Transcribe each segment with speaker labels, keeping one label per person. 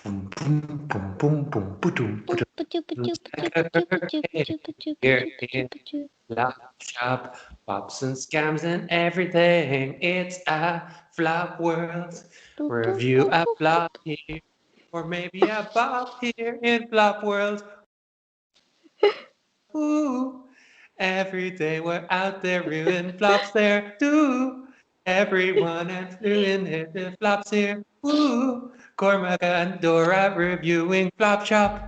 Speaker 1: Boom, boom, boom, boom, boom, ba-doom, ba-doom. Here in Flop Shop, pops and scams and everything. It's a flop world. Review a flop here, or maybe a bop here in flop world. Ooh, every day we're out there reviewing flops there too. Everyone is doing it, the flops here. Ooh, Cormac and Dora reviewing Flop Shop.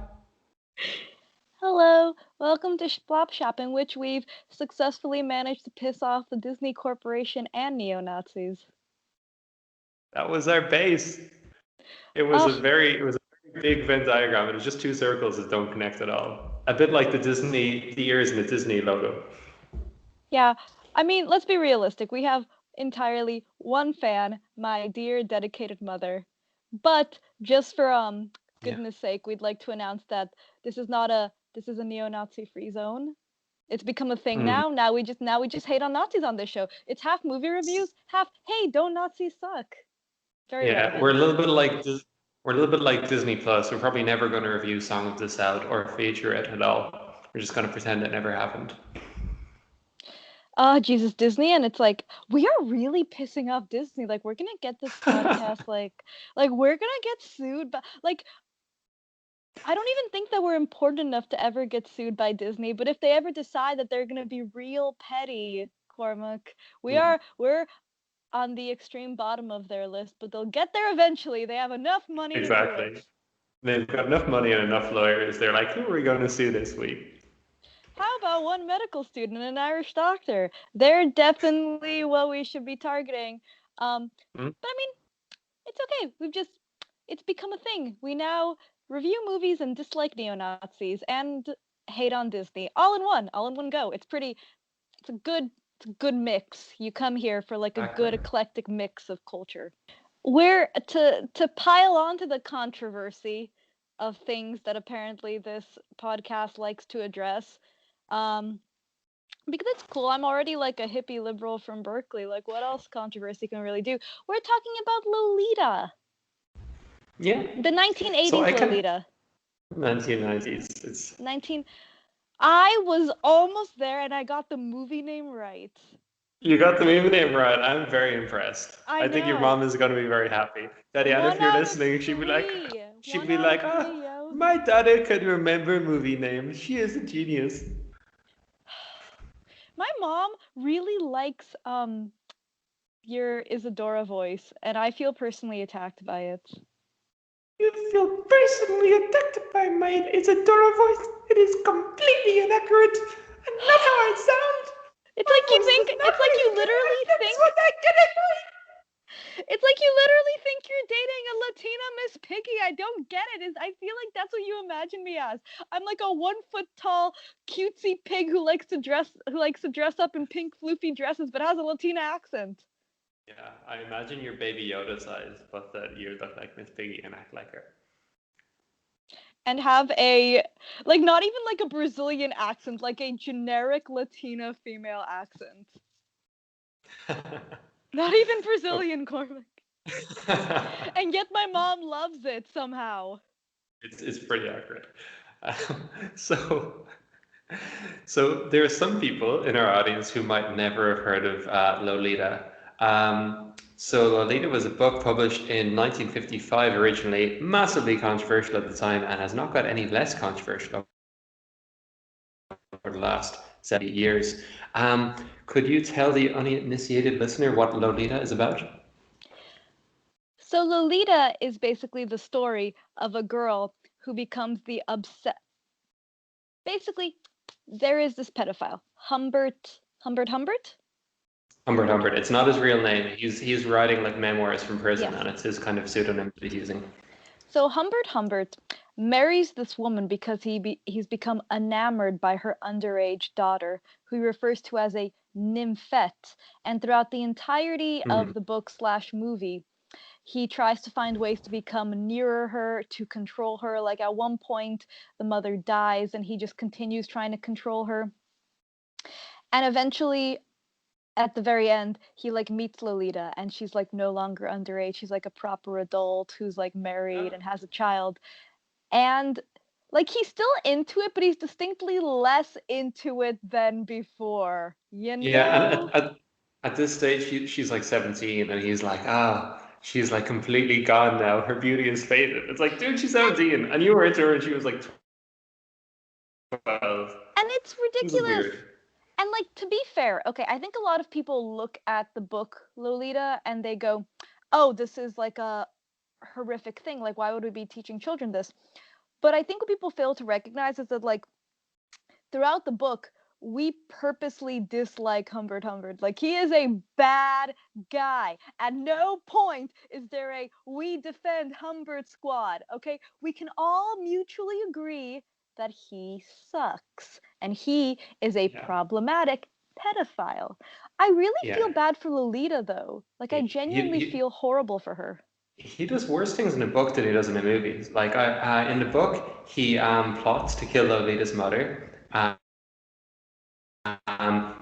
Speaker 2: Hello, welcome to Flop Shop, in which we've successfully managed to piss off the Disney Corporation and neo-Nazis.
Speaker 1: That was our base. It was a
Speaker 2: Oh,
Speaker 1: very big Venn diagram. It was just two circles that don't connect at all. A bit like the ears in the Disney logo.
Speaker 2: yeah. I mean, let's be realistic. We have entirely one fan, my dear dedicated mother. But just for
Speaker 1: Yeah.
Speaker 2: goodness sake, we'd like to announce that this is a neo-Nazi free zone. It's become a thing
Speaker 1: Mm.
Speaker 2: now. Now we just hate on Nazis on this show. It's half movie reviews, half hey, don't Nazis suck. Very
Speaker 1: Yeah,
Speaker 2: relevant.
Speaker 1: we're a little bit like Disney Plus. We're probably never going to review Song of the South or feature it at all. We're just going to pretend it never happened.
Speaker 2: Jesus, Disney, and it's like we are really pissing off Disney. Like we're gonna get this podcast like we're gonna get sued, but like I don't even think that we're important enough to ever get sued by Disney. But if they ever decide that they're gonna be real petty, Cormac, we're on the extreme bottom of their list, but they'll get there eventually. They have enough money to do it.
Speaker 1: Exactly. They've got enough money and enough lawyers. They're like, who are we going to sue this week?
Speaker 2: How about one medical student and an Irish doctor? They're definitely what we should be targeting.
Speaker 1: Hmm?
Speaker 2: But I mean, it's okay. It's become a thing. We now review movies and dislike neo-Nazis and hate on Disney all in one go. It's a good mix. You come here for like a good
Speaker 1: Exactly.
Speaker 2: eclectic mix of culture. We're to pile on to the controversy of things that apparently this podcast likes to address. Um, because it's cool. I'm already like a hippie liberal from Berkeley. Like, what else controversy can we really do? We're talking about Lolita,
Speaker 1: Yeah.
Speaker 2: the
Speaker 1: So
Speaker 2: 1980s
Speaker 1: I can
Speaker 2: Lolita.
Speaker 1: 1990s. It's
Speaker 2: 19. I was almost there, and I got the movie name right.
Speaker 1: You got the movie name right. I'm very impressed.
Speaker 2: I
Speaker 1: I think your
Speaker 2: know.
Speaker 1: mom is going to be very happy. Daddy, and if
Speaker 2: One
Speaker 1: you're
Speaker 2: out of
Speaker 1: listening,
Speaker 2: three.
Speaker 1: she'd
Speaker 2: One
Speaker 1: be
Speaker 2: out
Speaker 1: like,
Speaker 2: of
Speaker 1: oh,
Speaker 2: three, yo.
Speaker 1: my daddy could remember movie names. She is a genius.
Speaker 2: My mom really likes your Isadora voice, and I feel personally attacked by it.
Speaker 1: You feel personally attacked by my Isadora voice. It is completely inaccurate and not how I sound.
Speaker 2: It's
Speaker 1: My
Speaker 2: like you
Speaker 1: voice
Speaker 2: think.
Speaker 1: does not
Speaker 2: It's like
Speaker 1: raise
Speaker 2: you
Speaker 1: me, and
Speaker 2: literally
Speaker 1: that's
Speaker 2: think.
Speaker 1: what I get annoyed.
Speaker 2: It's like you literally think you're dating a Latina Miss Piggy. I don't get it. I feel like that's what you imagine me as. I'm like a 1 foot tall, cutesy pig who likes to dress up in pink floofy dresses, but has a Latina accent.
Speaker 1: Yeah, I imagine you're Baby Yoda size, but that you look like Miss Piggy and act like her.
Speaker 2: And have a like not even like a Brazilian accent, like a generic Latina female accent. Not even Brazilian, Cormac. And yet my mom loves it somehow.
Speaker 1: It's pretty accurate. Um, so so there are some people in our audience who might never have heard of Lolita. So Lolita was a book published in 1955 originally, massively controversial at the time, and has not got any less controversial over the last 70 years. Could you tell the uninitiated listener what Lolita is about?
Speaker 2: So Lolita is basically the story of a girl who becomes the obsessed. Basically, there is this pedophile, Humbert.
Speaker 1: Humbert. It's not his real name. He's writing like memoirs from prison,
Speaker 2: Yes.
Speaker 1: and it's his kind of pseudonym that he's using.
Speaker 2: So Humbert marries this woman because he's become enamored by her underage daughter, who he refers to as a nymphette. And throughout the entirety
Speaker 1: Hmm.
Speaker 2: of the book slash movie, he tries to find ways to become nearer her, to control her. Like at one point, the mother dies, and he just continues trying to control her. And eventually, at the very end, he like meets Lolita, and she's like no longer underage. She's like a proper adult who's like married and has a child. And like he's still into it, but he's distinctly less into it than before, you
Speaker 1: Yeah, and
Speaker 2: know?
Speaker 1: at this stage, she's like 17, and he's like, she's like completely gone now. Her beauty is faded. It's like, dude, she's
Speaker 2: And
Speaker 1: 17, and you were into her, and she was like 12.
Speaker 2: it's
Speaker 1: This is
Speaker 2: ridiculous.
Speaker 1: weird.
Speaker 2: And like to be fair, okay, I think a lot of people look at the book Lolita and they go, "Oh, this is like a horrific thing. Like why would we be teaching children this?" But I think what people fail to recognize is that like throughout the book, we purposely dislike Humbert Humbert. Like he is a bad guy. At no point is there a we defend Humbert squad. Okay, we can all mutually agree that he sucks and he is a
Speaker 1: Yeah,
Speaker 2: problematic pedophile. I really
Speaker 1: yeah.
Speaker 2: feel bad for Lolita though. Like I
Speaker 1: He, he,
Speaker 2: genuinely
Speaker 1: he
Speaker 2: feel horrible for her.
Speaker 1: he does worse things in the book than he does in the movies. Like, in the book, he plots to kill Lolita's mother.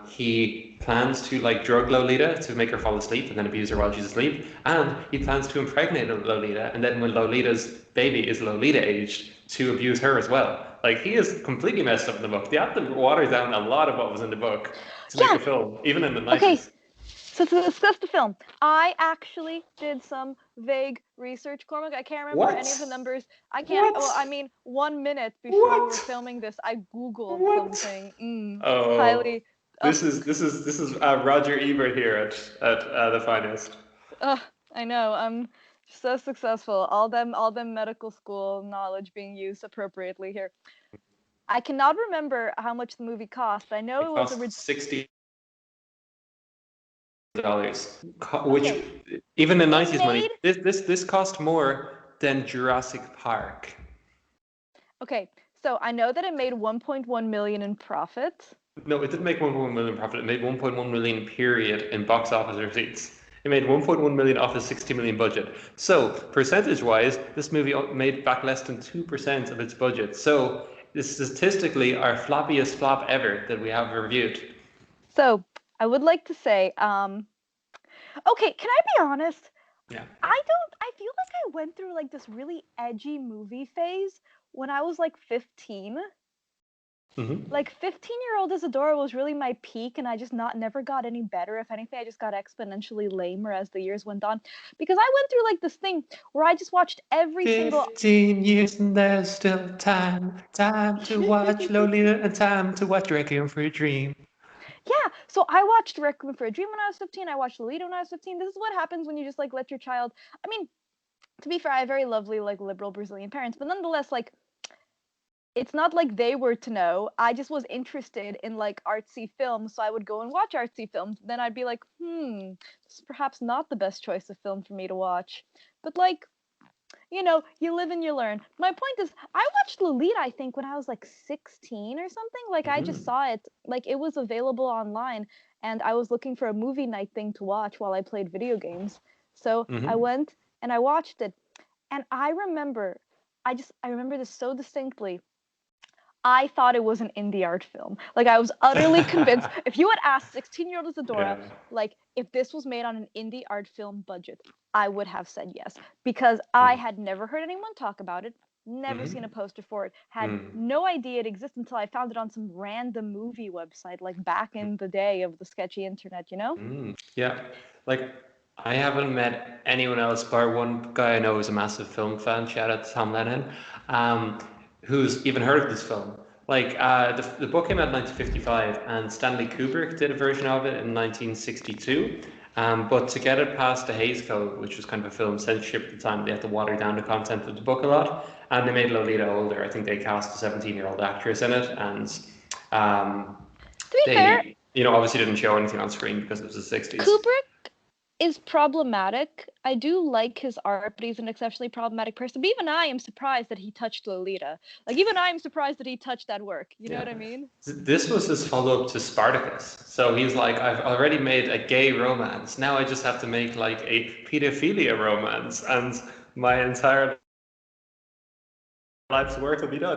Speaker 1: He plans to like drug Lolita to make her fall asleep and then abuse her while she's asleep. And he plans to impregnate Lolita, and then when Lolita's baby is Lolita aged, to abuse her as well. Like he is completely messed up in the book. They have to water down a lot of what was in the book to make
Speaker 2: Yeah,
Speaker 1: a film, even in the
Speaker 2: okay,
Speaker 1: 90s.
Speaker 2: so to discuss the film, I actually did some vague research, Cormac. I can't remember
Speaker 1: What?
Speaker 2: any of the numbers. I can't.
Speaker 1: What?
Speaker 2: Well, I mean, 1 minute before we were
Speaker 1: What?
Speaker 2: filming this, I googled
Speaker 1: What?
Speaker 2: something.
Speaker 1: Oh,
Speaker 2: Highly. Ugh,
Speaker 1: this is Roger Ebert here at the finest.
Speaker 2: ugh. I know. I'm so successful. All them medical school knowledge being used appropriately here. I cannot remember how much the movie cost. I know
Speaker 1: It
Speaker 2: it was
Speaker 1: cost $60, which
Speaker 2: okay.
Speaker 1: even in
Speaker 2: It
Speaker 1: 90s money,
Speaker 2: made
Speaker 1: this cost more than Jurassic Park.
Speaker 2: okay. So I know that it made 1.1 million in profit.
Speaker 1: No, it didn't make 1.1 million profit. It made 1.1 million period in box office receipts. It made 1.1 million off a 60 million budget. So percentage-wise, this movie made back less than 2% of its budget. So this is statistically our floppiest flop ever that we have reviewed.
Speaker 2: So I would like to say, okay, can I be honest?
Speaker 1: Yeah.
Speaker 2: I feel like I went through like this really edgy movie phase when I was like 15.
Speaker 1: Mm-hmm.
Speaker 2: Like 15-year-old Isadora was really my peak, and I just not never got any better. If anything, I just got exponentially lamer as the years went on. Because I went through like this thing where I just watched every single
Speaker 1: 15 years and there's still time to watch Lolita and time to watch Requiem for a Dream.
Speaker 2: Yeah, so I watched Requiem for a Dream when I was 15. I watched Lolita when I was 15. This is what happens when you just like let your child. I mean, to be fair, I have very lovely, like liberal Brazilian parents, but nonetheless, like it's not like they were to know. I just was interested in like artsy films, so I would go and watch artsy films. Then I'd be like, this is perhaps not the best choice of film for me to watch. But like, you live and you learn. My point is, I watched Lolita, I think, when I was like 16 or something. Like, I just
Speaker 1: Mm-hmm.
Speaker 2: saw it, like, it was available online, and I was looking for a movie night thing to watch while I played video games. So I
Speaker 1: Mm-hmm.
Speaker 2: went and I watched it. And I remember this so distinctly. I thought it was an indie art film. Like I was utterly convinced. If you had asked 16-year-old Isadora,
Speaker 1: Yeah.
Speaker 2: like if this was made on an indie art film budget, I would have said yes because I had never heard anyone talk about it, never seen a
Speaker 1: Mm-hmm.
Speaker 2: poster for it, had
Speaker 1: Mm.
Speaker 2: no idea it existed until I found it on some random movie website, like back in the day of the sketchy internet, you know?
Speaker 1: Yeah, like I haven't met anyone else bar one guy I know who's a massive film fan. Shout out to Tom Lennon, um, who's even heard of this film. Like the book came out in 1955, and Stanley Kubrick did a version of it in 1962. But to get it past the Hays Code, which was kind of a film censorship at the time, they had to water down the content of the book a lot, and they made Lolita older. I think they cast a 17-year-old actress in it, and um,
Speaker 2: To be fair,
Speaker 1: they, obviously didn't show anything on screen because it was the 60s.
Speaker 2: Kubrick is problematic. I do like his art, but he's an exceptionally problematic person. But even I am surprised that he touched Lolita. Like even I am surprised that he touched that work. You know
Speaker 1: Yeah.
Speaker 2: what I mean?
Speaker 1: This was his follow-up to Spartacus. So he's like, I've already made a gay romance. Now I just have to make like a pedophilia romance, and my entire life's work will be done. I could die now and die a happy man.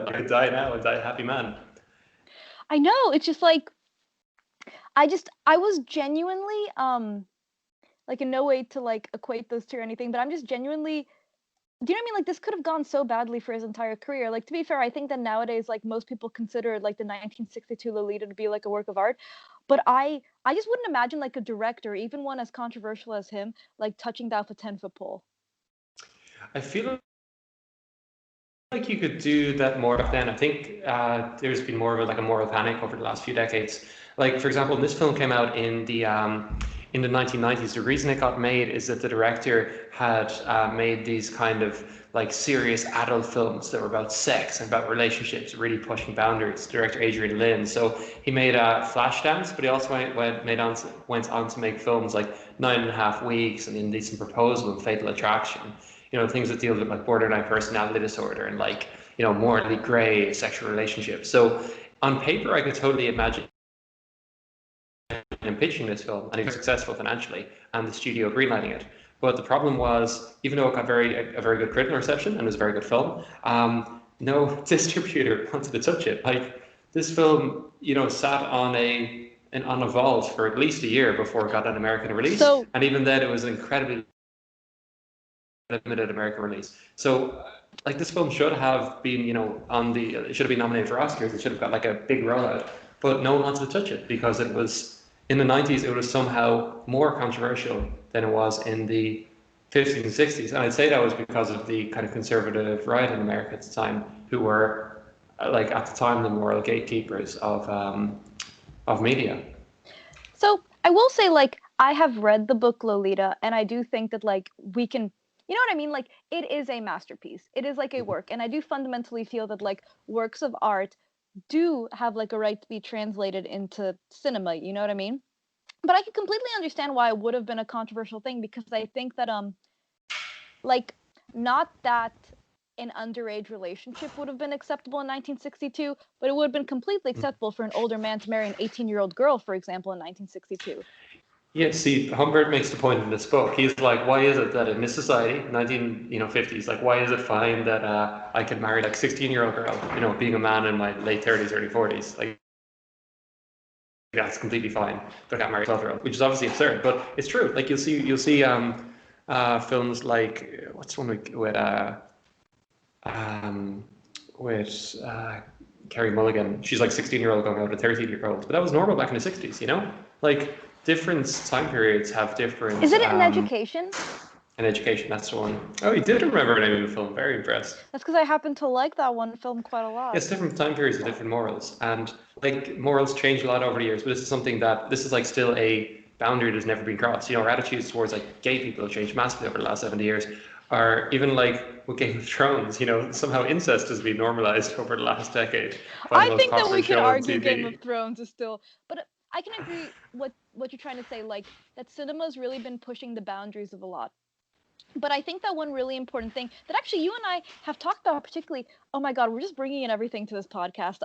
Speaker 2: I know. It's just like I was genuinely like in no way to like equate those two or anything, but I'm just genuinely, do you know what I mean? Like this could have gone so badly for his entire career. Like to be fair, I think that nowadays like most people consider like the 1962 Lolita to be like a work of art, but I just wouldn't imagine like a director, even one as controversial as him, like touching that with a 10-foot pole.
Speaker 1: I feel like you could do that more back then. I think there's been more of a, like a moral panic over the last few decades. Like for example, this film came out in the 1990s. The reason it got made is that the director had made these kind of like serious adult films that were about sex and about relationships, really pushing boundaries. Director Adrian Lyne. So he made Flashdance, but he also went on to make films like 9.5 Weeks and Indecent Proposal and Fatal Attraction. Things that deal with like borderline personality disorder and like, morally gray sexual relationships. So on paper, I could totally imagine him pitching this film and he was successful financially and the studio greenlighting it. But the problem was, even though it got a very good critical reception and was a very good film, no distributor wanted to touch it. Like this film, sat on a vault for at least a year before it got an American release. And even then, it was an incredibly limited American release. So, like this film should have been, it should have been nominated for Oscars. It should have got like a big rollout, but no one wanted to touch it because it was in the 90s. It was somehow more controversial than it was in the 50s and 60s, and I'd say that was because of the kind of conservative right in America at the time, who were like at the time the moral gatekeepers of media.
Speaker 2: So I will say, like, I have read the book Lolita, and I do think that like we can, you know what I mean? Like it is a masterpiece. It is like a work. And I do fundamentally feel that like works of art do have like a right to be translated into cinema, you know what I mean? But I can completely understand why it would have been a controversial thing, because I think that like not that an underage relationship would have been acceptable in 1962, but it would have been completely acceptable for an older man to marry an 18-year-old girl, for example, in 1962.
Speaker 1: Yeah, see, Humbert makes the point in this book. He's like, why is it that in this society, 1950s, like, why is it fine that I could marry like 16-year-old girl, being a man in my late 30s, early 40s? Like, that's completely fine. But I got married 12-year-old, which is obviously absurd, but it's true. Like, you'll see films like, what's one um, with Carrie Mulligan. She's like 16-year-old going out with a 13-year-old, but that was normal back in the 60s. Like different time periods have different.
Speaker 2: Is it in Education?
Speaker 1: In Education, that's the one. Oh, you did remember the name of the film. Very impressed.
Speaker 2: That's because I happen to like that one film quite a lot.
Speaker 1: It's different time periods with different morals, and like morals change a lot over the years. But this is like still a boundary that's never been crossed. Our attitudes towards like gay people have changed massively over the last 70 years. Or even like with Game of Thrones, somehow incest has been normalized over the last decade.
Speaker 2: I think that we could argue Game of Thrones is still, but I can agree what you're trying to say, like that cinema's really been pushing the boundaries of a lot. But I think that one really important thing that actually you and I have talked about, particularly, oh my God, we're just bringing in everything to this podcast.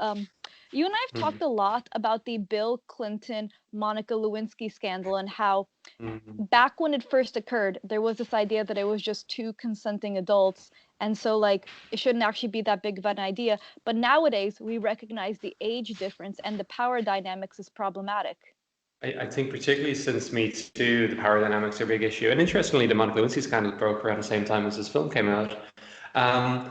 Speaker 2: You and I have talked a lot about the Bill Clinton, Monica Lewinsky scandal, and how back when it first occurred, there was this idea that it was just two consenting adults. And so like, it shouldn't actually be that big of an idea. But nowadays we recognize the age difference and the power dynamics is problematic.
Speaker 1: I think particularly since Me Too, the power dynamics are a big issue. And interestingly, the Monica Lewinsky scandal broke around the same time as this film came out. I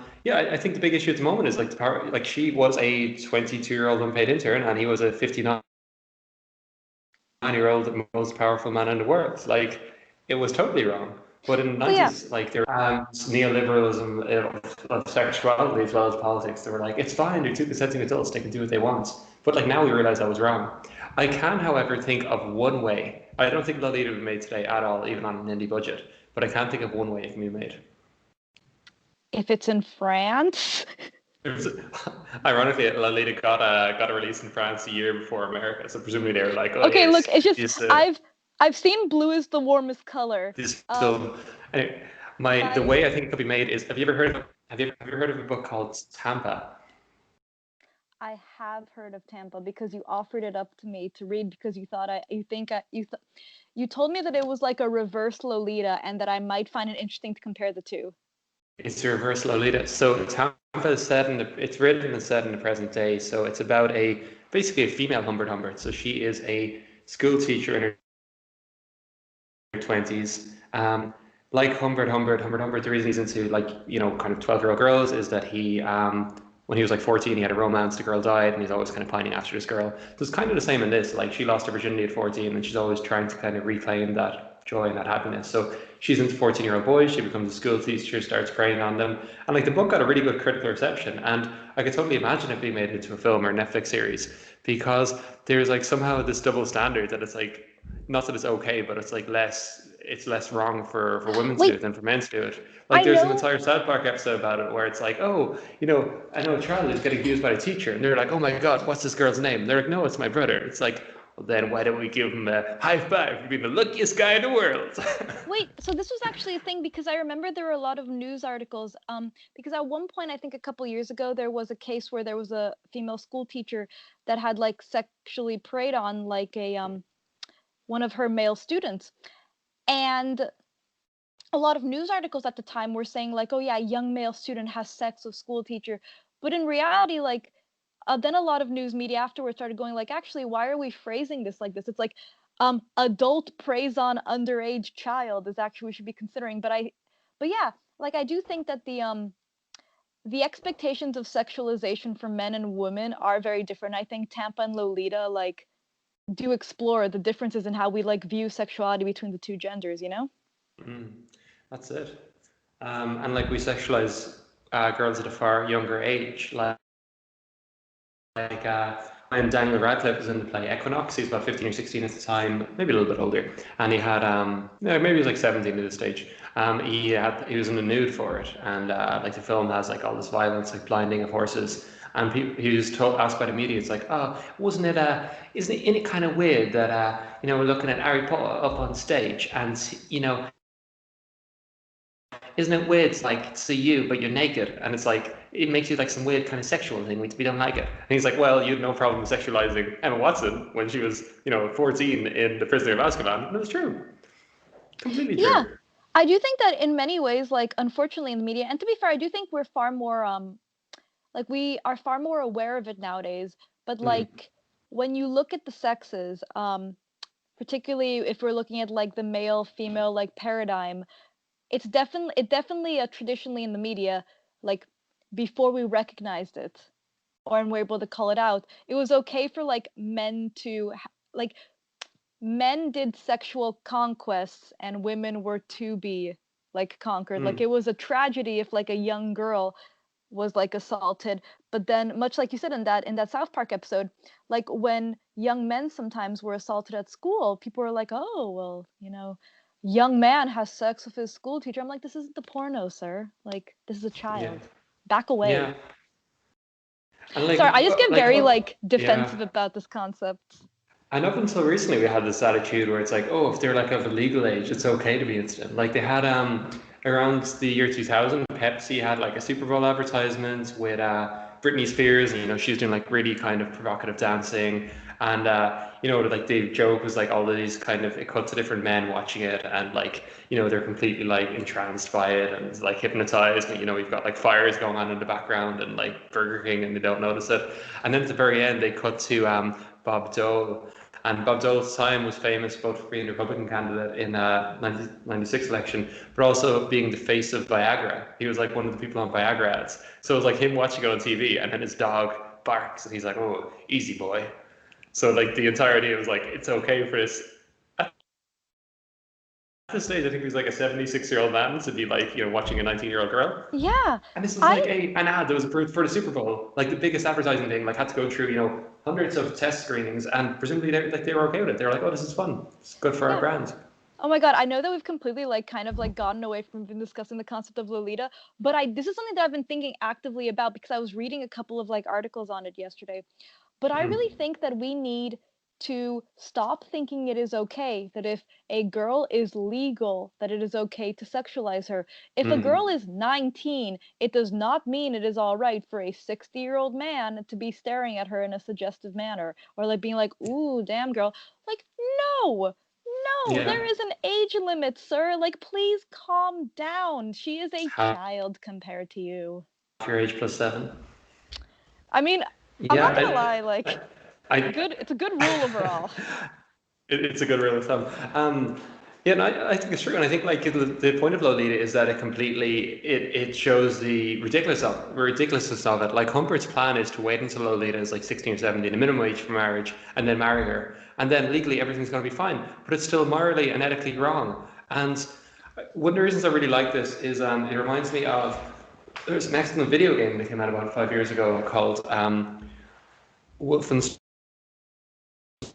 Speaker 1: think the big issue at the moment is like the power. Like she was a 22-year-old unpaid intern, and he was a 59-year-old most powerful man in the world. Like it was totally wrong. But in the 90s, like there was neoliberalism of sexuality as well as politics. They were like, it's fine, they're two consenting adults, they can do what they want. But like now we realize that was wrong. I can, however, think of one way. I don't think Lolita would be made today at all, even on an indie budget. But I can think of one way it can be made.
Speaker 2: If it's in France?
Speaker 1: Ironically, Lolita got a release in France a year before America, so presumably they were like, "Oh,
Speaker 2: okay,
Speaker 1: yes,
Speaker 2: look, it's just I've seen blue is the warmest color."
Speaker 1: Anyway, the way I think it could be made is: Have you ever heard of a book called Tampa?
Speaker 2: I have heard of Tampa because you offered it up to me to read because you thought you told me that it was like a reverse Lolita and that I might find it interesting to compare the two.
Speaker 1: It's a reverse Lolita. So Tampa is it's written and set in the present day. So it's about basically a female Humbert. So she is a school teacher in her 20s. Like Humbert, the reason he's into like, kind of 12-year-old girls is that when he was like 14, he had a romance, the girl died, and he's always kind of pining after this girl. So it's kind of the same in this. Like she lost her virginity at 14, and she's always trying to kind of reclaim that joy and that happiness. So she's into 14-year-old boys, she becomes a school teacher, starts preying on them. And like the book got a really good critical reception, and I could totally imagine it being made into a film or a Netflix series because there's like somehow this double standard that it's like, not that it's okay, but it's less wrong for women to do
Speaker 2: Wait,
Speaker 1: it than for men to do it. Like
Speaker 2: I
Speaker 1: there's an
Speaker 2: know.
Speaker 1: entire South Park episode about it where it's like, oh, I know a child is getting abused by a teacher, and they're like, oh my God, what's this girl's name? And they're like, no, it's my brother. It's like, well, then why don't we give him a high five for being the luckiest guy in the world?
Speaker 2: Wait, so this was actually a thing because I remember there were a lot of news articles. Because at one point, I think a couple years ago, there was a case where there was a female school teacher that had like sexually preyed on like a one of her male students, and a lot of news articles at the time were saying like, oh yeah, young male student has sex with school teacher, but in reality, like, then a lot of news media afterwards started going like, actually, why are we phrasing this like this? It's like, adult preys on underage child is actually we should be considering. But yeah, like I do think that the expectations of sexualization for men and women are very different. I think Tampa and Lolita like do explore the differences in how we like view sexuality between the two genders, you know?
Speaker 1: Mm, that's it. And like we sexualize girls at a far younger age. Like when Daniel Radcliffe was in the play Equinox, he was about 15 or 16 at the time, maybe a little bit older, and he had maybe he was like 17 at this stage. He was in the nude for it, and like the film has like all this violence, like blinding of horses. And he was asked by the media, it's like, oh, isn't it kind of weird that we're looking at Harry Potter up on stage, and isn't it weird to like see you but you're naked, and it's like it makes you like some weird kind of sexual thing. We don't like it. And he's like, well, you had no problem sexualizing Emma Watson when she was 14 in The Prisoner of Azkaban, and it was true, completely
Speaker 2: Yeah,
Speaker 1: true.
Speaker 2: I do think that in many ways, like unfortunately in the media, and to be fair, I do think we're far more like we are far more aware of it nowadays. But
Speaker 1: Mm,
Speaker 2: like when you look at the sexes, particularly if we're looking at like the male female like paradigm, it definitely traditionally in the media, like before we recognized it or and were able to call it out, it was okay for like men to like men did sexual conquests and women were to be like conquered. Like
Speaker 1: mm,
Speaker 2: it was a tragedy if like a young girl was like assaulted. But then much like you said in that South Park episode, like when young men sometimes were assaulted at school, people were like, oh well, young man has sex with his school teacher. I'm like, this isn't the porno, sir. Like this is a
Speaker 1: yeah,
Speaker 2: child. Back away.
Speaker 1: yeah, and
Speaker 2: Sorry, I just get
Speaker 1: like
Speaker 2: very
Speaker 1: up,
Speaker 2: like
Speaker 1: yeah.
Speaker 2: defensive about this concept.
Speaker 1: And up until recently, we had this attitude where it's like, oh, if they're like of a legal age, it's okay to be instant. Like they had around the year 2000, Pepsi had like a Super Bowl advertisement with Britney Spears, and she was doing like really kind of provocative dancing, and like the joke was like all of these kind of it cut to different men watching it, and like they're completely like entranced by it and like hypnotized, and we've got like fires going on in the background and like Burger King, and they don't notice it, and then at the very end they cut to Bob Dole. And Bob Dole's time was famous both for being a Republican candidate in 1996 election, but also being the face of Viagra. He was like one of the people on Viagra ads. So it was like him watching it on TV, and then his dog barks, and he's like, "Oh, easy boy." So like the entire idea was like, it's okay for this. At this stage, I think he was like a 76-year-old man to be like, watching a 19-year-old girl.
Speaker 2: Yeah,
Speaker 1: And this was
Speaker 2: I
Speaker 1: like an ad that was approved for the Super Bowl, like the biggest advertising thing. Like had to go through, hundreds of test screenings, and presumably they were okay with it. They were like, "Oh, this is fun. It's good for our
Speaker 2: yeah.
Speaker 1: brand."
Speaker 2: Oh my God, I know that we've completely like kind of like gotten away from been discussing the concept of Lolita, but I this is something that I've been thinking actively about because I was reading a couple of like articles on it yesterday. But I
Speaker 1: Mm,
Speaker 2: really think that we need to stop thinking it is okay that if a girl is legal, that it is okay to sexualize her. If a girl
Speaker 1: mm,
Speaker 2: is 19, it does not mean it is all right for a 60-year-old man to be staring at her in a suggestive manner or like being like, ooh, damn girl. Like, no, no,
Speaker 1: yeah.
Speaker 2: there is an age limit, sir. Like, please calm down. She is a
Speaker 1: Half
Speaker 2: child compared to you.
Speaker 1: your age plus 7.
Speaker 2: I mean, I'm not gonna lie,
Speaker 1: Yeah,
Speaker 2: like,
Speaker 1: I
Speaker 2: it's a good rule overall.
Speaker 1: It's a good rule of thumb. Yeah, and I think it's true, and I think like the point of Lolita is that it shows the ridiculousness of it. Like Humbert's plan is to wait until Lolita is like 16 or 17, the minimum age for marriage, and then marry her, and then legally everything's going to be fine. But it's still morally and ethically wrong. And one of the reasons I really like this is it reminds me of there's an excellent video game that came out about 5 years ago called Wolfenstein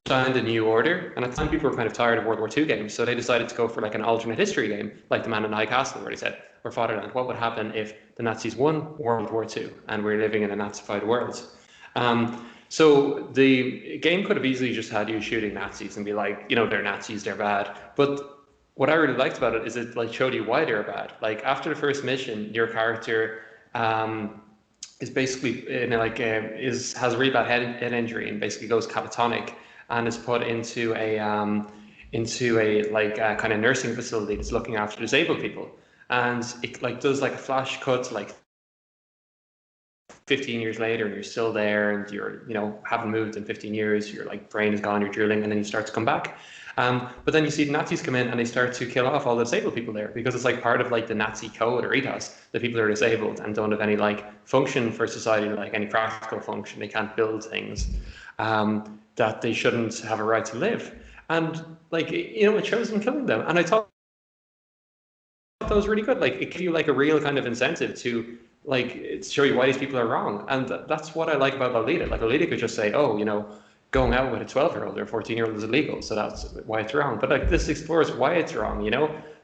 Speaker 1: The New Order, and at the time people were kind of tired of World War II games, so they decided to go for like an alternate history game, like The Man in High Castle, where they said, or Fatherland, what would happen if the Nazis won World War II and we're living in a Nazified world? So the game could have easily just had you shooting Nazis and be like, they're Nazis, they're bad. But what I really liked about it is it like showed you why they're bad. Like after the first mission, your character is basically has a really bad head injury and basically goes catatonic and is put into a kind of nursing facility that's looking after disabled people, and it like does like a flash cut to like 15 years later, and you're still there, and you're haven't moved in 15 years. Your like brain is gone, you're drooling, and then you start to come back. But then you see the Nazis come in and they start to kill off all the disabled people there because it's like part of like the Nazi code or ethos that people are disabled and don't have any like function for society, like any practical function. They can't build things. That they shouldn't have a right to live. And like it shows them killing them. And I thought that was really good. Like it gives you like a real kind of incentive to like show you why these people are wrong. And that's what I like about Lolita. Like Lolita could just say, oh, going out with a 12-year-old or a 14-year-old is illegal, so that's why it's wrong. But like this explores why it's wrong,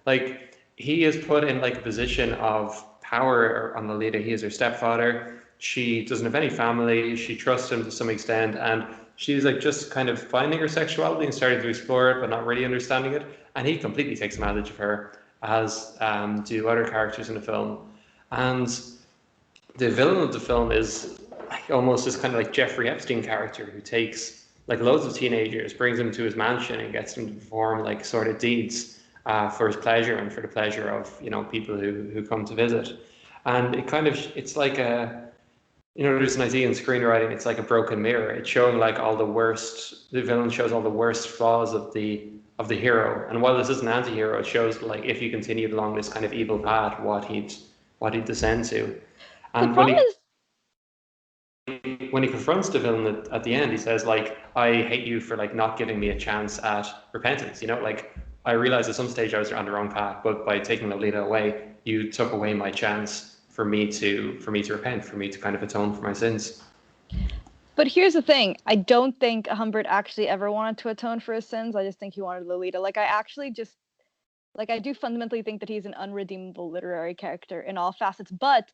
Speaker 1: like he is put in like a position of power on Lolita. He is her stepfather. She doesn't have any family. She trusts him to some extent, and she's like just kind of finding her sexuality and starting to explore it, but not really understanding it. And he completely takes advantage of her, as do other characters in the film. And the villain of the film is almost this kind of like Jeffrey Epstein character who takes like loads of teenagers, brings them to his mansion, and gets them to perform like sort of deeds for his pleasure and for the pleasure of people who come to visit. And it's like there's an idea in screenwriting. It's like a broken mirror. It's showing like all the worst. The villain shows all the worst flaws of the hero. And while this is an anti-hero, it shows like if you continued along this kind of evil path, what he'd descend to. And
Speaker 2: the problem is
Speaker 1: when he confronts the villain at the end, he says like, I hate you for like not giving me a chance at repentance. Like I realized at some stage I was on the wrong path, but by taking Lolita away, you took away my chance for me to repent, for me to kind of atone for my sins.
Speaker 2: But here's the thing. I don't think Humbert actually ever wanted to atone for his sins. I just think he wanted Lolita. Like I do fundamentally think that he's an unredeemable literary character in all facets, but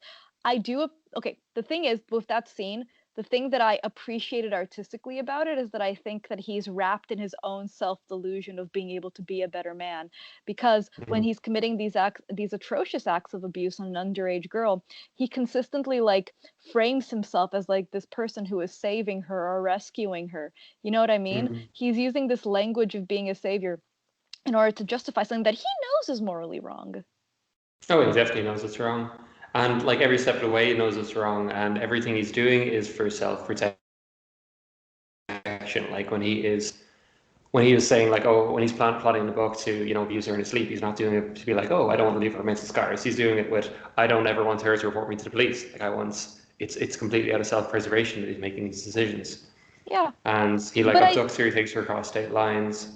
Speaker 2: the thing is, with that scene, the thing that I appreciated artistically about it is that I think that he's wrapped in his own self-delusion of being able to be a better man, because when he's committing these atrocious acts of abuse on an underage girl, he consistently like frames himself as like this person who is saving her or rescuing her. You know what I mean? He's using this language of being a savior in order to justify something that he knows is morally wrong.
Speaker 1: Oh, he definitely knows it's wrong. And like every step of the way, he knows it's wrong, and everything he's doing is for self-protection. Like when he was saying like, oh, when he's plotting the book to abuse her in his sleep, he's not doing it to be like, oh, I don't want to leave her mental scars. He's doing it with, I don't ever want her to report me to the police. Like it's completely out of self-preservation that he's making these decisions.
Speaker 2: Yeah.
Speaker 1: And he like abducts her, he takes her across state lines.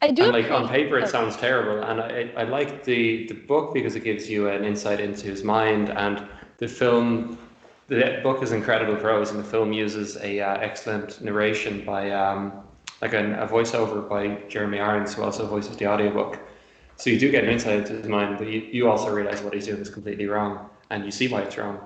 Speaker 2: I do.
Speaker 1: And like on paper, it sounds terrible, and I like the book because it gives you an insight into his mind, and the film. The book is incredible prose, and the film uses a excellent narration by like a voiceover by Jeremy Irons, who also voices the audiobook. So you do get an insight into his mind, but you also realize what he's doing is completely wrong, and you see why it's wrong.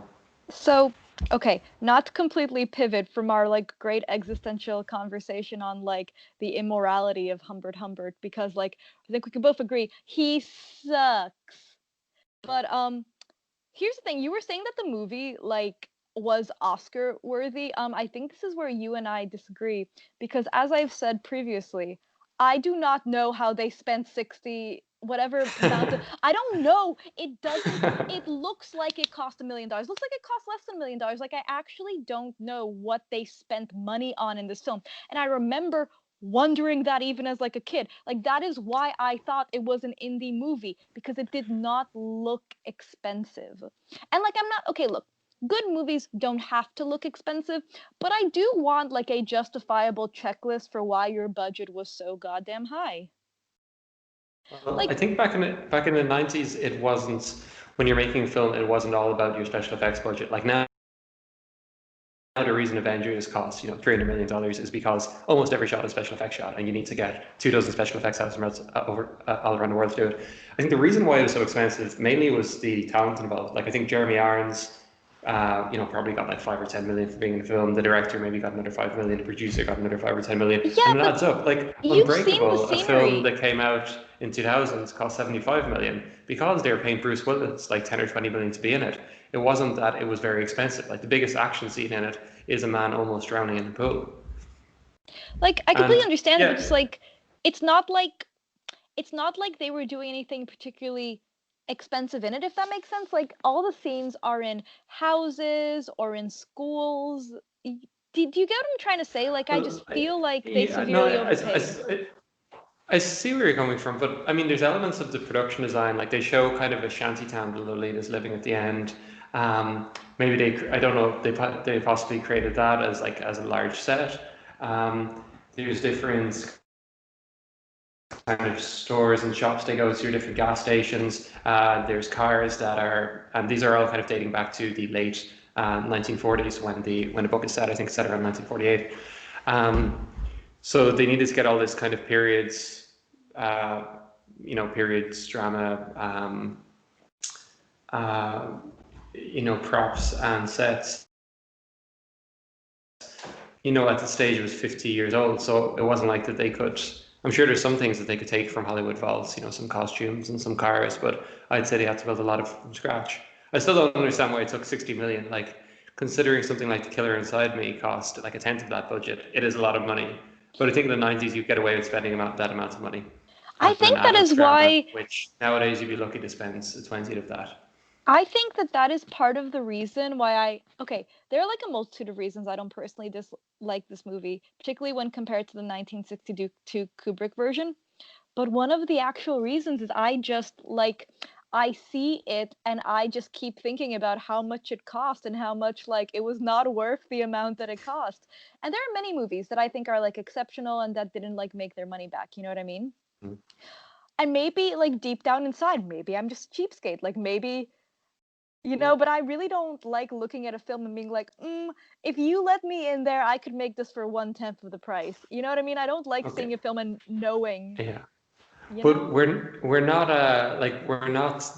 Speaker 2: So, okay, not to completely pivot from our like great existential conversation on like the immorality of Humbert, because like I think we can both agree he sucks. But here's the thing, you were saying that the movie like was Oscar worthy. I think this is where you and I disagree, because as I've said previously, I do not know how they spent 60 whatever amount of, I don't know. It looks like it cost $1 million. It looks like it cost less than $1 million. Like I actually don't know what they spent money on in this film. And I remember wondering that even as like a kid. Like that is why I thought it was an indie movie, because it did not look expensive. And like I'm not okay, look, good movies don't have to look expensive, but I do want like a justifiable checklist for why your budget was so goddamn high.
Speaker 1: Well, I
Speaker 2: Like
Speaker 1: think back in the 90s, it wasn't, when you're making a film, it wasn't all about your special effects budget. Like now the reason Avengers costs, $300 million is because almost every shot is special effects shot, and you need to get 2 dozen special effects houses all around the world to do it. I think the reason why it was so expensive mainly was the talent involved. Like I think Jeremy Irons, probably got like 5 or 10 million for being in the film. The director maybe got another 5 million. The producer got another 5 or 10 million,
Speaker 2: yeah,
Speaker 1: and it
Speaker 2: but
Speaker 1: adds up. Like
Speaker 2: you've seen the
Speaker 1: Unbreakable, a film
Speaker 2: scenery.
Speaker 1: that came out in 2000s, cost 75 million because they were paying Bruce Willis like 10 or 20 million to be in it. It wasn't that it was very expensive. Like the biggest action scene in it is a man almost drowning in the pool.
Speaker 2: Like I completely
Speaker 1: And
Speaker 2: understand it, but just
Speaker 1: yeah,
Speaker 2: like it's not like it's not like they were doing anything particularly expensive in it, if that makes sense. Like all the scenes are in houses or in schools. Do you get what I'm trying to say? Like I just
Speaker 1: well,
Speaker 2: feel like they
Speaker 1: yeah, no,
Speaker 2: severely overpaid.
Speaker 1: I see where you're coming from, but I mean, there's elements of the production design, like they show kind of a shanty town that Lolita's living at the end. Maybe I don't know if they possibly created that as a large set. There's different kind of stores and shops they go to, different gas stations. There's cars that are, and these are all kind of dating back to the late 1940s when the book is set. I think it's set around 1948. So they needed to get all this kind of uh, periods drama, uh, props and sets. At the stage it was 50 years old, so it wasn't like that they could. I'm sure there's some things that they could take from Hollywood Vaults, some costumes and some cars, but I'd say they had to build a lot of from scratch. I still don't understand why it took 60 million. Like, considering something like The Killer Inside Me cost like a tenth of that budget, it is a lot of money. But I think in the 90s you get away with spending that amount of money
Speaker 2: I
Speaker 1: on an
Speaker 2: think that
Speaker 1: adult
Speaker 2: is
Speaker 1: drama,
Speaker 2: why
Speaker 1: which nowadays you'd be lucky to spend a 20th of that.
Speaker 2: I think that that is part of the reason why okay, there are like a multitude of reasons I don't personally dislike this movie, particularly when compared to the 1962 Kubrick version. But one of the actual reasons is I see it and I just keep thinking about how much it cost and how much like it was not worth the amount that it cost. And there are many movies that I think are like exceptional and that didn't like make their money back, you know what I mean?
Speaker 1: Mm.
Speaker 2: And maybe like deep down inside, maybe I'm just cheapskate. Like maybe
Speaker 1: Yeah.
Speaker 2: but I really don't like looking at a film and being like, if you let me in there, I could make this for 1/10 of the price. You know what I mean? I don't like
Speaker 1: Okay.
Speaker 2: seeing a film and knowing,
Speaker 1: Yeah.
Speaker 2: you
Speaker 1: But
Speaker 2: know?
Speaker 1: we're not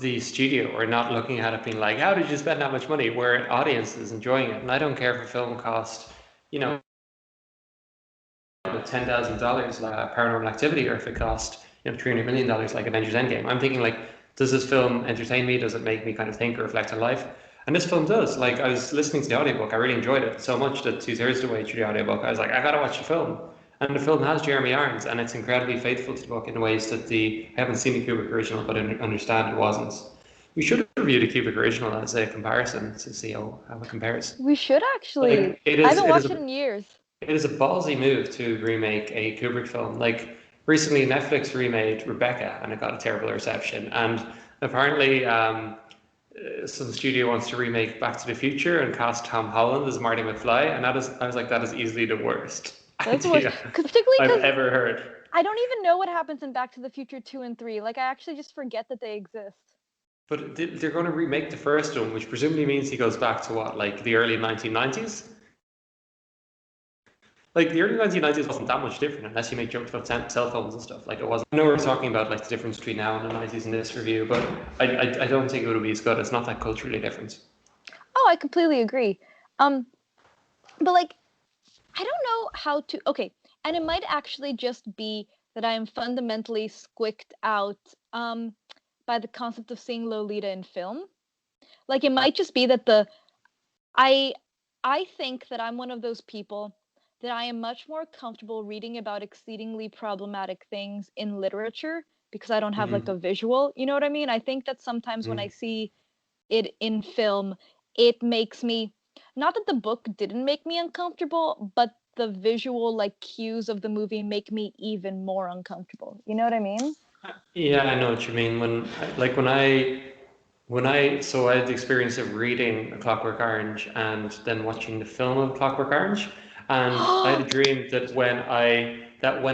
Speaker 1: the studio. We're not looking at it being like, how did you spend that much money? We're an audience is enjoying it, and I don't care if a film cost, you know, $10,000 like Paranormal Activity, or if it cost, $300 million like Avengers Endgame. I'm thinking like, does this film entertain me? Does it make me kind of think or reflect on life? And this film does. Like I was listening to the audiobook, I really enjoyed it so much that 2/3 of the way through the audiobook, I was like, I gotta watch the film. And the film has Jeremy Irons, and it's incredibly faithful to the book in ways that I haven't seen the Kubrick original, but I understand it wasn't. We should review the Kubrick original as a comparison to see how it compares.
Speaker 2: We should actually.
Speaker 1: Like it
Speaker 2: I
Speaker 1: is,
Speaker 2: haven't
Speaker 1: it is
Speaker 2: watched it
Speaker 1: a
Speaker 2: in years.
Speaker 1: it is a ballsy move to remake a Kubrick film. Like recently, Netflix remade Rebecca, and it got a terrible reception. And apparently, some studio wants to remake Back to the Future and cast Tom Holland as Marty McFly, and I was like, that is easily the worst
Speaker 2: That's the worst.
Speaker 1: idea
Speaker 2: Particularly
Speaker 1: I've
Speaker 2: because
Speaker 1: ever heard.
Speaker 2: I don't even know what happens in Back to the Future 2 and 3. Like, I actually just forget that they exist.
Speaker 1: But they're going to remake the first one, which presumably means he goes back to what, like the early 1990s? Like the early 1990s wasn't that much different unless you make jokes about cell phones and stuff. Like it wasn't. I know we're talking about like the difference between now and the 90s in this review, but I don't think it would be as good. It's not that culturally different.
Speaker 2: Oh, I completely agree. Um, but like, I don't know how to. Okay, and it might actually just be that I am fundamentally squicked out by the concept of seeing Lolita in film. Like, it might just be that I I think that I'm one of those people that I am much more comfortable reading about exceedingly problematic things in literature because I don't have like
Speaker 1: Mm-hmm.
Speaker 2: a visual. You know what I mean? I think that sometimes when I see it in film, it makes me not that the book didn't make me uncomfortable, but the visual like cues of the movie make me even more uncomfortable. You know what I mean?
Speaker 1: Yeah, I know what you mean. So I had the experience of reading A Clockwork Orange and then watching the film of A Clockwork Orange, and I had a dream that when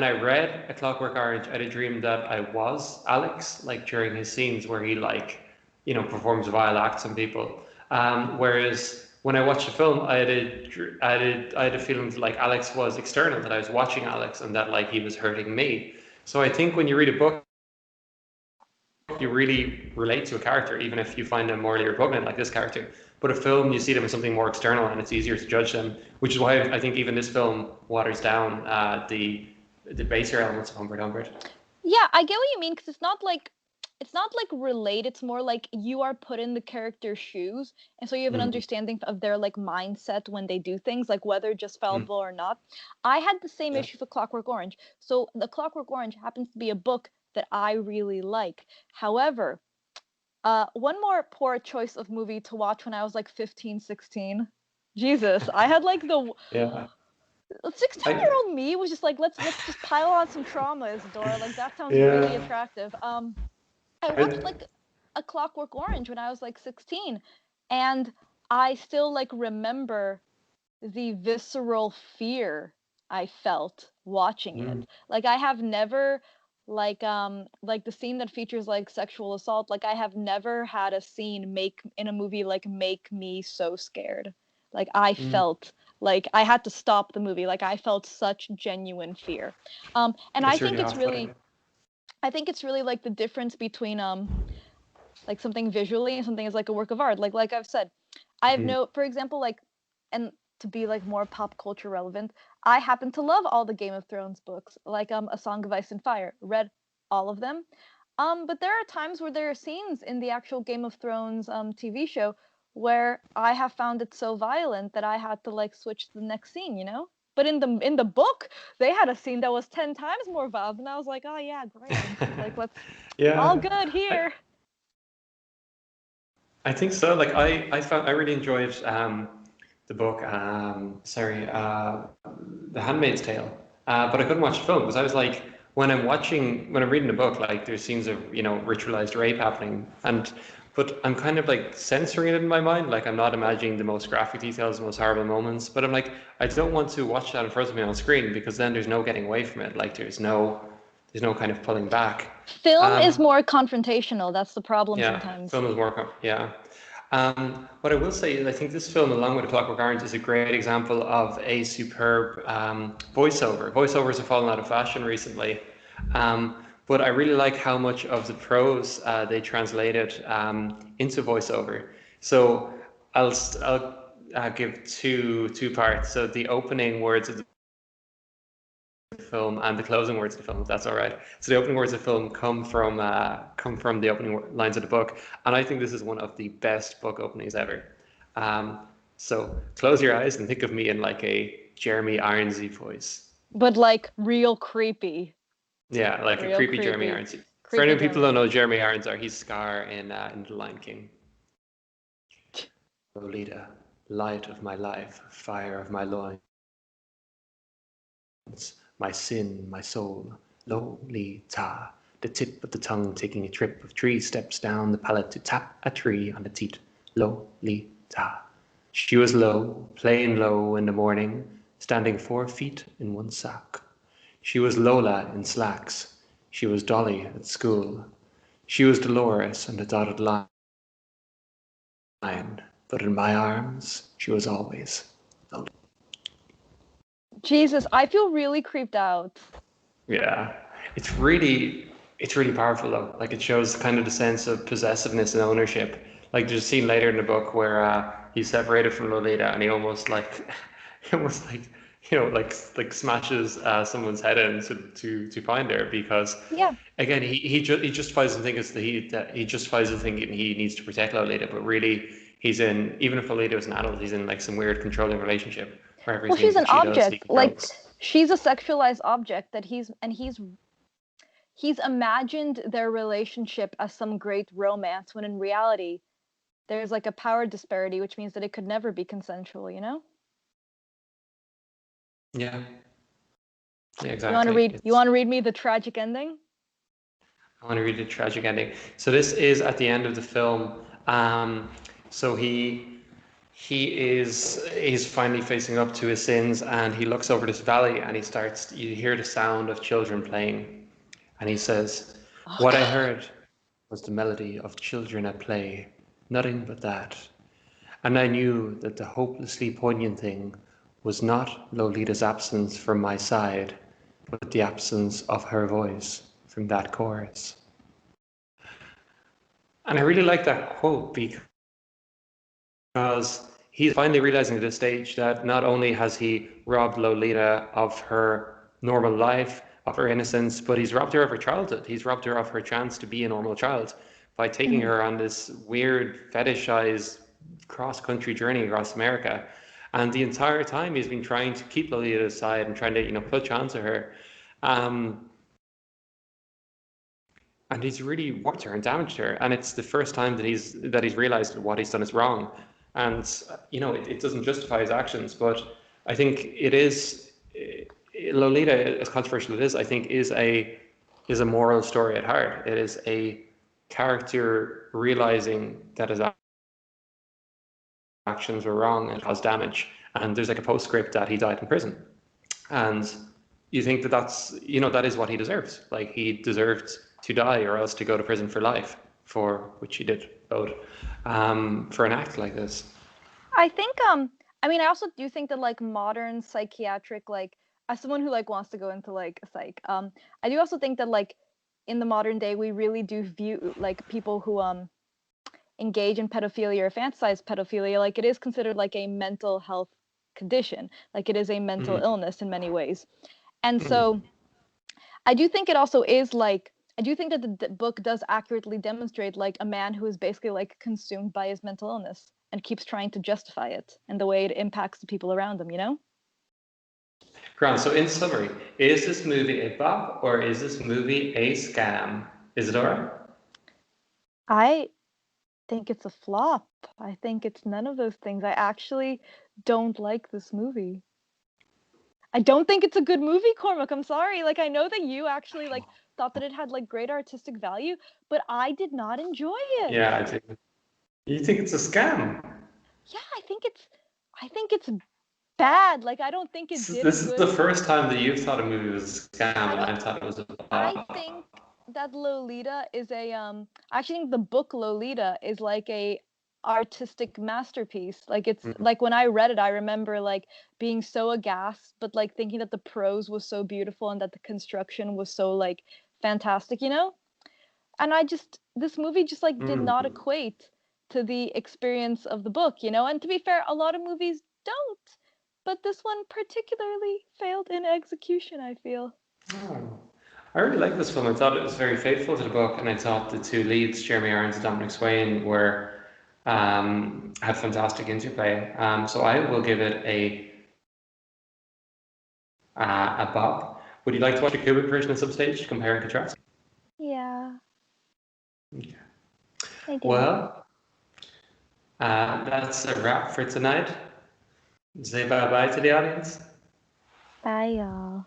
Speaker 1: I read A Clockwork Orange, I had a dream that I was Alex, like during his scenes where he like, performs vile acts on people. Whereas when I watched the film, I had a feeling that like Alex was external, that I was watching Alex, and that like he was hurting me. So I think when you read a book, you really relate to a character, even if you find them morally repugnant, like this character. But a film, you see them as something more external, and it's easier to judge them. Which is why I think even this film waters down the baser elements of Humbert Humbert.
Speaker 2: Yeah, I get what you mean because it's not like relate. It's more like you are put in the character's shoes, and so you have an
Speaker 1: Mm,
Speaker 2: understanding of their like mindset when they do things, like whether
Speaker 1: mm,
Speaker 2: justifiable or not. I had the same
Speaker 1: yeah.
Speaker 2: issue for Clockwork Orange. So the Clockwork Orange happens to be a book that I really like. However, one more poor choice of movie to watch when I was like 15, 16. Jesus, I had like the
Speaker 1: Yeah.
Speaker 2: 16-year
Speaker 1: I
Speaker 2: old me was just like, let's just pile on some trauma, Isadora. Like that sounds really
Speaker 1: yeah.
Speaker 2: attractive. I watched
Speaker 1: I
Speaker 2: like A Clockwork Orange when I was like 16, and I still like remember the visceral fear I felt watching
Speaker 1: mm,
Speaker 2: it. Like I have never like the scene that features like sexual assault, like I have never had a scene make in a movie like make me so scared. Like I
Speaker 1: mm.
Speaker 2: felt like I had to stop the movie. Like I felt such genuine fear. And
Speaker 1: It's really off-putting.
Speaker 2: I think it's really like the difference between like something visually and something is like a work of art. Like I've said, I have
Speaker 1: Mm,
Speaker 2: no, for example, like, and to be like more pop culture relevant, I happen to love all the Game of Thrones books, like A Song of Ice and Fire. Read all of them. But there are times where there are scenes in the actual Game of Thrones TV show where I have found it so violent that I had to like switch to the next scene, you know? But in the book, they had a scene that was 10 times more violent, and I was like, oh yeah, great. Like let's all
Speaker 1: yeah.
Speaker 2: good
Speaker 1: I,
Speaker 2: here.
Speaker 1: I think so. Like I really enjoyed the book. Sorry, The Handmaid's Tale. But I couldn't watch the film because I was like, when I'm reading the book, like there's scenes of ritualized rape happening, but I'm kind of like censoring it in my mind. Like I'm not imagining the most graphic details, the most horrible moments. But I'm like, I don't want to watch that in front of me on screen because then there's no getting away from it. Like there's no kind of pulling back.
Speaker 2: Film is
Speaker 1: Um,
Speaker 2: more confrontational. That's the problem
Speaker 1: yeah,
Speaker 2: sometimes.
Speaker 1: film is more, yeah. What I will say is I think this film, along with A Clockwork Orange, is a great example of a superb voiceover. Voiceovers have fallen out of fashion recently, but I really like how much of the prose they translated into voiceover. So I'll give two parts. So the opening words of the film and the closing words of the film, if that's all right. So the opening words of the film come from the opening lines of the book, and I think this is one of the best book openings ever. Um, so close your eyes and think of me in like a Jeremy Ironsy voice.
Speaker 2: But like real creepy.
Speaker 1: Yeah, like a
Speaker 2: Real
Speaker 1: creepy Jeremy
Speaker 2: creepy.
Speaker 1: Ironsy. For
Speaker 2: Creepy
Speaker 1: any people
Speaker 2: Jeremy
Speaker 1: who don't know
Speaker 2: Irons.
Speaker 1: Jeremy Irons are, he's Scar in The Lion King. Lolita, light of my life, fire of my loins, my sin, my soul, Lolita. The tip of the tongue taking a trip of 3 steps down the palate to tap a tree on the teat. Lolita. She was low, playing low in the morning, standing 4 feet in one sock. She was Lola in slacks. She was Dolly at school. She was Dolores on the dotted line, but in my arms she was always Lola.
Speaker 2: Jesus, I feel really creeped out.
Speaker 1: Yeah, it's really powerful though. Like it shows kind of the sense of possessiveness and ownership. Like there's a scene later in the book where he's separated from Lolita and he almost like, he almost like like smashes someone's head in to find her because
Speaker 2: Yeah.
Speaker 1: again he justifies the thinking that he justifies the thinking he needs to protect Lolita, but really he's in, even if Lolita was an adult, he's in like some weird controlling relationship where
Speaker 2: Well,
Speaker 1: everything
Speaker 2: she's an
Speaker 1: that she does he
Speaker 2: object. Like
Speaker 1: controls.
Speaker 2: she's a sexualized object that he's imagined their relationship as some great romance when in reality there's like a power disparity which means that it could never be consensual, you know?
Speaker 1: Yeah. Yeah,
Speaker 2: You want to
Speaker 1: exactly.
Speaker 2: read? You want to read me the tragic ending?
Speaker 1: I want to read the tragic ending. So this is at the end of the film. So he's finally facing up to his sins, and he looks over this valley, and he starts. You hear the sound of children playing, and he says,
Speaker 2: Oh
Speaker 1: "What I
Speaker 2: God.
Speaker 1: heard was the melody of children at play, nothing but that. And I knew that the hopelessly poignant thing was not Lolita's absence from my side, but the absence of her voice from that chorus." And I really like that quote because he's finally realizing at this stage that not only has he robbed Lolita of her normal life, of her innocence, but he's robbed her of her childhood. He's robbed her of her chance to be a normal child by taking
Speaker 2: Mhm.
Speaker 1: her on this weird, fetishized cross-country journey across America. And the entire time he's been trying to keep Lolita aside and trying to, push onto her. Um, and he's really warped her and damaged her. And it's the first time that he's realized that what he's done is wrong. And it doesn't justify his actions, but I think it is Lolita, as controversial as it is, I think is a moral story at heart. It is a character realizing that his actions were wrong and caused damage. And there's like a postscript that he died in prison. And you think that that is what he deserves. Like he deserved to die or else to go to prison for life, for which he did vote, for an act like this.
Speaker 2: I think I mean I also do think that like modern psychiatric like as someone who like wants to go into like psych I do also think that like in the modern day we really do view like people who engage in pedophilia or fantasize pedophilia like it is considered like a mental health condition, like it is a mental
Speaker 1: Mm,
Speaker 2: illness in many ways. And
Speaker 1: mm.
Speaker 2: so I do think it also is like I do think that the book does accurately demonstrate like a man who is basically like consumed by his mental illness and keeps trying to justify it and the way it impacts the people around him, you know?
Speaker 1: Grant, so in summary, is this movie a bop or is this movie a scam? Isadora?
Speaker 2: I think it's a flop. I think it's none of those things. I actually don't like this movie. I don't think it's a good movie, Cormac. I'm sorry. Like I know that you actually like thought that it had like great artistic value, but I did not enjoy it.
Speaker 1: Yeah, I do. You think it's a scam?
Speaker 2: Yeah, I think it's bad. Like I don't think it
Speaker 1: This is,
Speaker 2: did a
Speaker 1: this is the
Speaker 2: good
Speaker 1: first time that you've thought a movie was a scam
Speaker 2: I
Speaker 1: and
Speaker 2: don't
Speaker 1: I thought it was a
Speaker 2: I
Speaker 1: bop.
Speaker 2: think that Lolita is a I actually think the book Lolita is like a artistic masterpiece. Like it's
Speaker 1: Mm,
Speaker 2: like when I read it I remember like being so aghast but like thinking that the prose was so beautiful and that the construction was so like fantastic, you know? And I just this movie just like did not
Speaker 1: mm.
Speaker 2: equate to the experience of the book, you know? And to be fair, a lot of movies don't. But this one particularly failed in execution, I feel.
Speaker 1: Oh. I really like this film. I thought it was very faithful to the book, and I thought the two leads, Jeremy Irons and Dominic Swain, were had fantastic interplay. So I will give it a bop. Would you like to watch a Kubrick version at some stage, compare and contrast?
Speaker 2: Yeah,
Speaker 1: Okay.
Speaker 2: I do.
Speaker 1: Well, that's a wrap for tonight. Say bye bye to the audience.
Speaker 2: Bye, y'all.